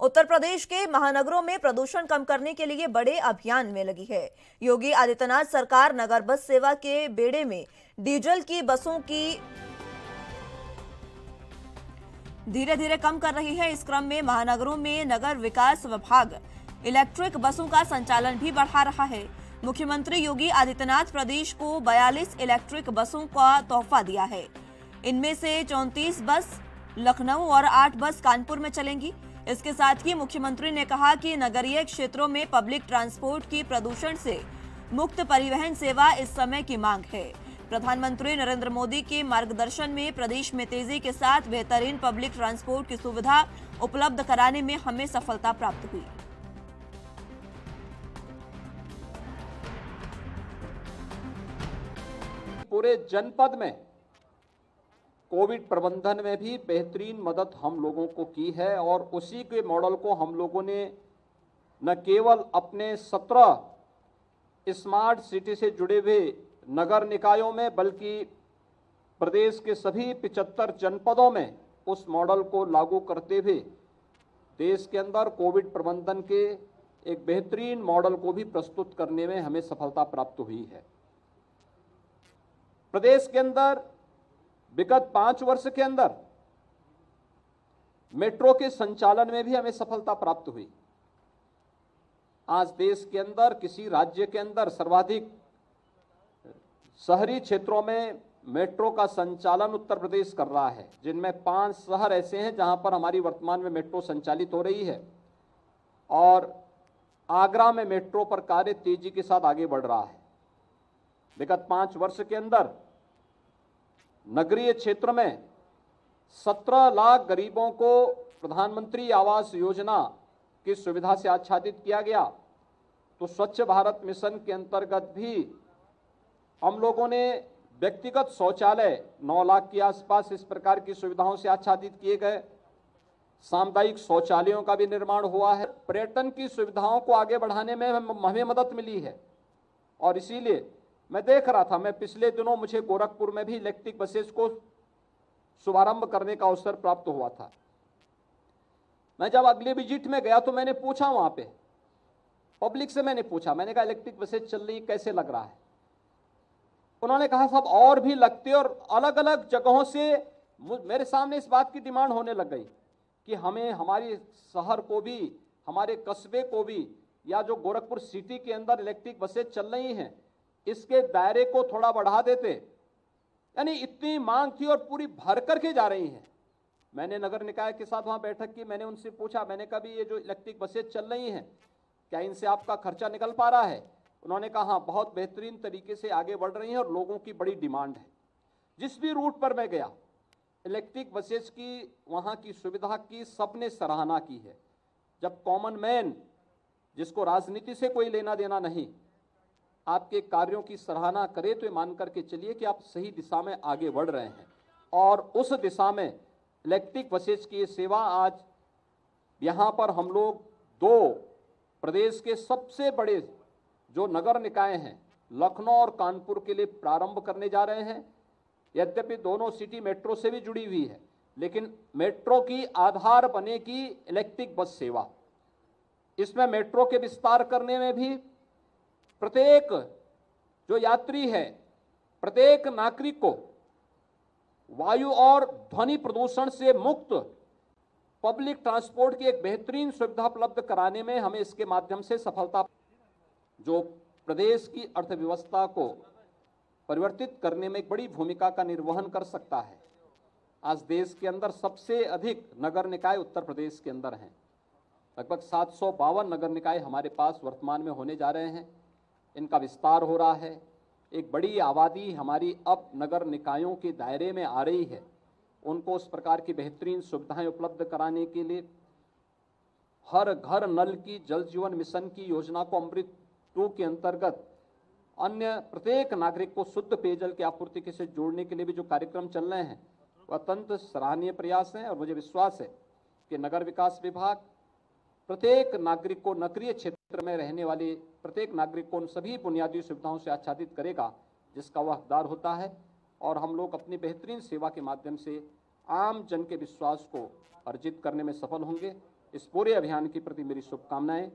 उत्तर प्रदेश के महानगरों में प्रदूषण कम करने के लिए बड़े अभियान में लगी है। योगी आदित्यनाथ सरकार नगर बस सेवा के बेड़े में डीजल की बसों की धीरे धीरे कम कर रही है। इस क्रम में महानगरों में नगर विकास विभाग इलेक्ट्रिक बसों का संचालन भी बढ़ा रहा है। मुख्यमंत्री योगी आदित्यनाथ प्रदेश को 42 इलेक्ट्रिक बसों का तोहफा दिया है। इनमें से 34 बस लखनऊ और 8 बस कानपुर में चलेंगी। इसके साथ ही मुख्यमंत्री ने कहा कि नगरीय क्षेत्रों में पब्लिक ट्रांसपोर्ट की प्रदूषण से मुक्त परिवहन सेवा इस समय की मांग है। प्रधानमंत्री नरेंद्र मोदी के मार्गदर्शन में प्रदेश में तेजी के साथ बेहतरीन पब्लिक ट्रांसपोर्ट की सुविधा उपलब्ध कराने में हमें सफलता प्राप्त हुई। पूरे जनपद में कोविड प्रबंधन में भी बेहतरीन मदद हम लोगों को की है और उसी के मॉडल को हम लोगों ने न केवल अपने 17 स्मार्ट सिटी से जुड़े हुए नगर निकायों में बल्कि प्रदेश के सभी 75 जनपदों में उस मॉडल को लागू करते हुए देश के अंदर कोविड प्रबंधन के एक बेहतरीन मॉडल को भी प्रस्तुत करने में हमें सफलता प्राप्त हुई है। प्रदेश के अंदर विगत 5 वर्ष के अंदर मेट्रो के संचालन में भी हमें सफलता प्राप्त हुई। आज देश के अंदर किसी राज्य के अंदर सर्वाधिक शहरी क्षेत्रों में मेट्रो का संचालन उत्तर प्रदेश कर रहा है, जिनमें 5 शहर ऐसे हैं जहां पर हमारी वर्तमान में मेट्रो संचालित हो रही है और आगरा में मेट्रो पर कार्य तेजी के साथ आगे बढ़ रहा है। विगत 5 वर्ष के अंदर नगरीय क्षेत्र में 17 लाख गरीबों को प्रधानमंत्री आवास योजना की सुविधा से आच्छादित किया गया। तो स्वच्छ भारत मिशन के अंतर्गत भी हम लोगों ने व्यक्तिगत शौचालय 9 लाख के आसपास इस प्रकार की सुविधाओं से आच्छादित किए गए। सामुदायिक शौचालयों का भी निर्माण हुआ है। पर्यटन की सुविधाओं को आगे बढ़ाने में हमें मदद मिली है और इसीलिए मैं देख रहा था, मैं पिछले दिनों मुझे गोरखपुर में भी इलेक्ट्रिक बसेस को शुभारंभ करने का अवसर प्राप्त हुआ था। मैं जब अगले विजिट में गया तो मैंने पूछा वहां पे पब्लिक से, मैंने पूछा, मैंने कहा इलेक्ट्रिक बसेस चल रही कैसे लग रहा है। उन्होंने कहा साहब और भी लगते और अलग अलग जगहों से मेरे सामने इस बात की डिमांड होने लग गई कि हमें हमारे शहर को भी, हमारे कस्बे को भी, या जो गोरखपुर सिटी के अंदर इलेक्ट्रिक बसेस चल रही हैं इसके दायरे को थोड़ा बढ़ा देते। यानी इतनी मांग थी और पूरी भर करके जा रही हैं। मैंने नगर निकाय के साथ वहां बैठक की, मैंने उनसे पूछा, मैंने कहा भी ये जो इलेक्ट्रिक बसेस चल रही हैं क्या इनसे आपका खर्चा निकल पा रहा है? उन्होंने कहा हाँ, बहुत बेहतरीन तरीके से आगे बढ़ रही हैं और लोगों की बड़ी डिमांड है। जिस भी रूट पर मैं गया इलेक्ट्रिक बसेस की वहां की सुविधा की सबने सराहना की है। जब कॉमन मैन, जिसको राजनीति से कोई लेना देना नहीं, आपके कार्यों की सराहना करे तो ये मान करके चलिए कि आप सही दिशा में आगे बढ़ रहे हैं और उस दिशा में इलेक्ट्रिक बसेस की सेवा आज यहाँ पर हम लोग 2 प्रदेश के सबसे बड़े जो नगर निकाय हैं लखनऊ और कानपुर के लिए प्रारंभ करने जा रहे हैं। यद्यपि दोनों सिटी मेट्रो से भी जुड़ी हुई है, लेकिन मेट्रो की आधार बनेगी इलेक्ट्रिक बस सेवा। इसमें मेट्रो के विस्तार करने में भी प्रत्येक जो यात्री है, प्रत्येक नागरिक को वायु और ध्वनि प्रदूषण से मुक्त पब्लिक ट्रांसपोर्ट की एक बेहतरीन सुविधा उपलब्ध कराने में हमें इसके माध्यम से सफलता, जो प्रदेश की अर्थव्यवस्था को परिवर्तित करने में एक बड़ी भूमिका का निर्वहन कर सकता है। आज देश के अंदर सबसे अधिक नगर निकाय उत्तर प्रदेश के अंदर हैं। लगभग 752 नगर निकाय हमारे पास वर्तमान में होने जा रहे हैं। इनका विस्तार हो रहा है। एक बड़ी आबादी हमारी अब नगर निकायों के दायरे में आ रही है। उनको उस प्रकार की बेहतरीन सुविधाएं उपलब्ध कराने के लिए हर घर नल की जल जीवन मिशन की योजना को अमृत 2 के अंतर्गत अन्य प्रत्येक नागरिक को शुद्ध पेयजल की आपूर्ति से जोड़ने के लिए भी जो कार्यक्रम चल रहे हैं वह अत्यंत सराहनीय प्रयास हैं और मुझे विश्वास है कि नगर विकास विभाग प्रत्येक नागरिक को, नगरीय क्षेत्र में रहने वाले प्रत्येक नागरिक को उन सभी बुनियादी सुविधाओं से आच्छादित करेगा जिसका वह हकदार होता है और हम लोग अपनी बेहतरीन सेवा के माध्यम से आम जन के विश्वास को अर्जित करने में सफल होंगे। इस पूरे अभियान के प्रति मेरी शुभकामनाएं।